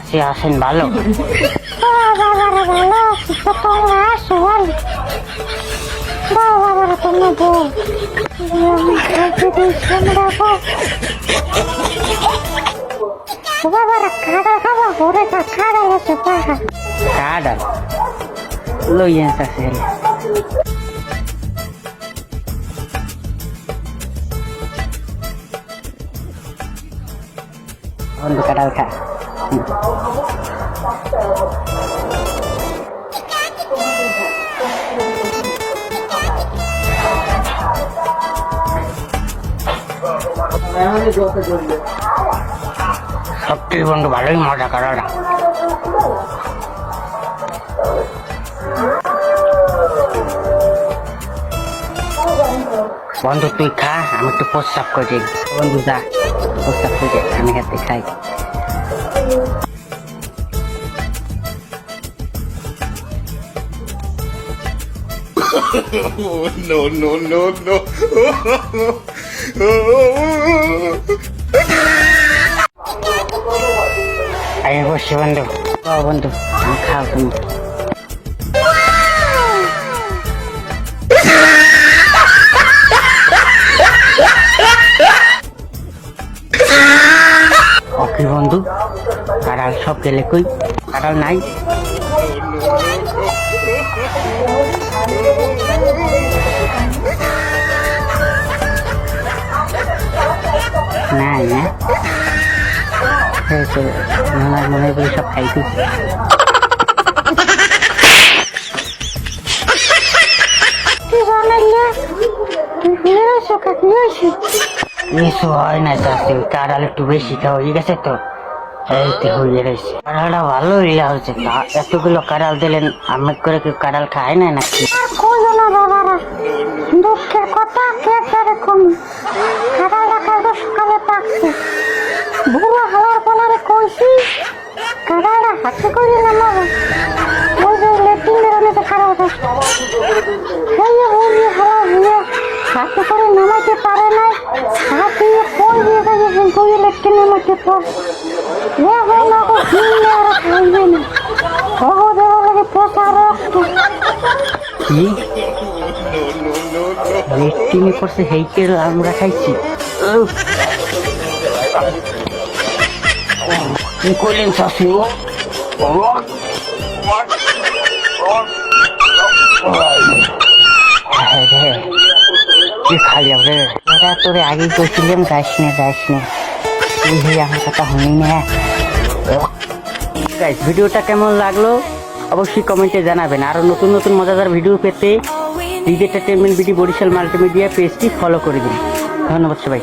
আছি, আসেন ভালো। ভালো আছি তো, তোমরা আসো বল। বাবা তোমরা বল বাবারা খাড়া খাওয়া ঘরে খাড়া গেছে পাহা কাডাল লইয়েন আছে বন্ধু কাডাল খা। সত্যি বন্ধু ভালোই মজা করা। বন্ধু তুই খা, আমি একটু প্রস্তাব করে দিই। বন্ধু যা প্রস্তাব করে আমি হাতে খাই। No, no, no, no. আমি বসছি বন্ধু। ও বন্ধু আমি খাও তুমি। ওকে বন্ধু, কাঁড়াল সব গেলে কই? কাঁড়াল নাই? নাই না, মনে করি সব খাইছি। কিছু হয় না চাষি, কাঁড়াল একটু বেশি খাওয়া হয়ে গেছে তো এইতে হয়ে রয়েছে। কাঁড়ালটা ভালো ইয়া হয়েছে, এতগুলো কাঁড়াল দিলেন, আমি করে কেউ কাঁড়াল খায় না নাকি? দুঃখের কথা কেটে কম কাঁড়ালটা কাল সকালে পাকছে। বুড়ো হওয়ার পরে কইছি কাঁড়ালটা হাতে করে নামাবো, ওই যে লেট্রিনের অনেকে খারাপ হাতে করে নামাইতে পারে নাই, হাতে কই দিয়ে গেছে কই লেট্রিন নামাইতে পারে খাইবে না। ও দেওয়া লাগে পোষা রক্ত কি লেট্রিনে করছে, হেইকে আমরা খাইছি। কি করলেন চাষি? কি খালি রে, এটা তোরে আগেই কইছিলাম যাইস না, তুই আমার কথা শুনি না। গাইস ভিডিওটা কেমন লাগলো অবশ্যই কমেন্টে জানাবেন। আরো নতুন নতুন মজাদার ভিডিও পেতে DJ entertainment BD Barishal multimedia পেজটি ফলো করে দিন। ধন্যবাদ সবাই।